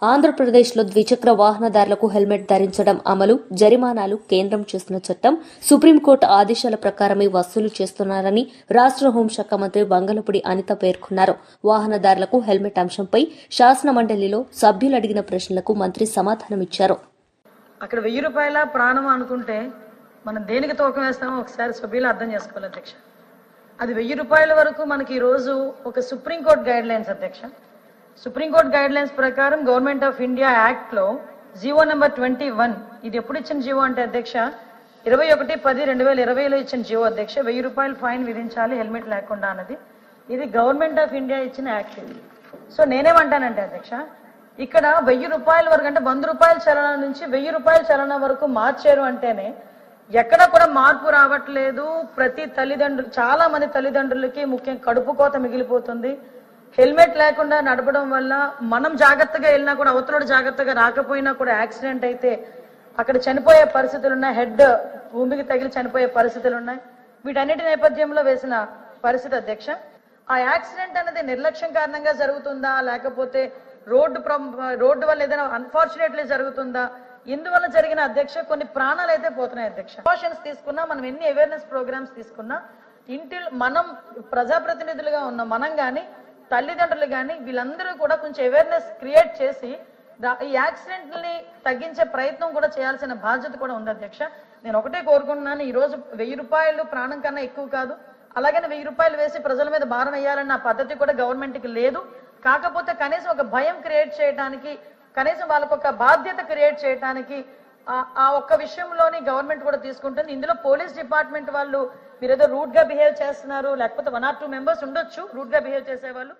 ఆంధ్రప్రదేశ్లో ద్విచక్ర వాహనదారులకు హెల్మెట్ ధరించడం అమలు, జరిమానాలు కేంద్రం చేసిన చట్టం, సుప్రీంకోర్టు ఆదేశాల ప్రకారమే వసూలు చేస్తున్నారని రాష్ట్ర హోంశాఖ మంత్రి వంగలపూడి అనిత పేర్కొన్నారు. వాహనదారులకు హెల్మెట్ అంశంపై శాసనమండలిలో సభ్యులు అడిగిన ప్రశ్నలకు మంత్రి సమాధానమిచ్చారు. అక్కడ 1000 రూపాయల ప్రాణం అనుకుంటే మనం దేనికి తూకం వేస్తామో ఒకసారి సభ్యులు అర్థం చేసుకోవాలి అధ్యక్ష. అది 1000 రూపాయల వరకు మనకి ఈ రోజు ఒక సుప్రీంకోర్టు గైడ్ లైన్స్ అధ్యక్ష. సుప్రీంకోర్టు గైడ్ లైన్స్ ప్రకారం గవర్నమెంట్ ఆఫ్ ఇండియా యాక్ట్ లో జీవో నెంబర్ 21 ఇది ఎప్పుడు ఇచ్చిన జీవో అంటే అధ్యక్ష 21/10/2020లో ఇచ్చిన జీవో అధ్యక్ష. 1000 రూపాయలు ఫైన్ విధించాలి హెల్మెట్ లేకుండా అన్నది. ఇది గవర్నమెంట్ ఆఫ్ ఇండియా ఇచ్చిన యాక్ట్ ఇది. సో నేనేమంటానంటే అధ్యక్ష, ఇక్కడ 1000 రూపాయల వరకు అంటే 100 రూపాయల చలన నుంచి 1000 రూపాయల చలన వరకు మార్చారు అంటేనే ఎక్కడ కూడా మార్పు రావట్లేదు. ప్రతి తల్లిదండ్రులు, చాలా మంది తల్లిదండ్రులకి ముఖ్యంగా కడుపు కోత మిగిలిపోతుంది. హెల్మెట్ లేకుండా నడపడం వల్ల మనం జాగ్రత్తగా వెళ్ళినా కూడా అవతల జాగ్రత్తగా రాకపోయినా కూడా యాక్సిడెంట్ అయితే అక్కడ చనిపోయే పరిస్థితులు ఉన్నాయి. హెడ్ భూమికి తగిలి చనిపోయే పరిస్థితులు ఉన్నాయి. వీటన్నిటి నేపథ్యంలో వేసిన పరిస్థితి అధ్యక్ష. ఆ యాక్సిడెంట్ అనేది నిర్లక్ష్యం కారణంగా జరుగుతుందా, లేకపోతే రోడ్డు వల్ల ఏదైనా అన్ఫార్చునేట్లీ జరుగుతుందా, ఇందువల్ల జరిగిన అధ్యక్ష కొన్ని ప్రాణాలు అయితే పోతున్నాయి అధ్యక్ష. ప్రికాషన్స్ తీసుకున్నా, మనం ఎన్ని అవేర్నెస్ ప్రోగ్రామ్స్ తీసుకున్నా, మనం ప్రజాప్రతినిధులుగా ఉన్న మనం కానీ తల్లిదండ్రులు కానీ వీళ్ళందరూ కూడా కొంచెం అవేర్నెస్ క్రియేట్ చేసి ఈ యాక్సిడెంట్ ని తగ్గించే ప్రయత్నం కూడా చేయాల్సిన బాధ్యత కూడా ఉంది అధ్యక్ష. నేను ఒకటే కోరుకుంటున్నాను, ఈ రోజు 1000 రూపాయలు ప్రాణం కన్నా ఎక్కువ కాదు. అలాగని 1000 రూపాయలు వేసి ప్రజల మీద భారం వేయాలన్న పద్ధతి కూడా గవర్నమెంట్ కి లేదు. కాకపోతే కనీసం ఒక భయం క్రియేట్ చేయడానికి, కనీసం వాళ్ళకు ఒక బాధ్యత క్రియేట్ చేయడానికి ఆ ఒక్క విషయంలోని గవర్నమెంట్ కూడా తీసుకుంటుంది. ఇందులో పోలీస్ డిపార్ట్మెంట్ వాళ్ళు మీరేదో రూట్ గా బిహేవ్ చేస్తున్నారు, లేకపోతే 1 or 2 మెంబర్స్ ఉండొచ్చు రూట్ గా బిహేవ్ చేసే వాళ్ళు.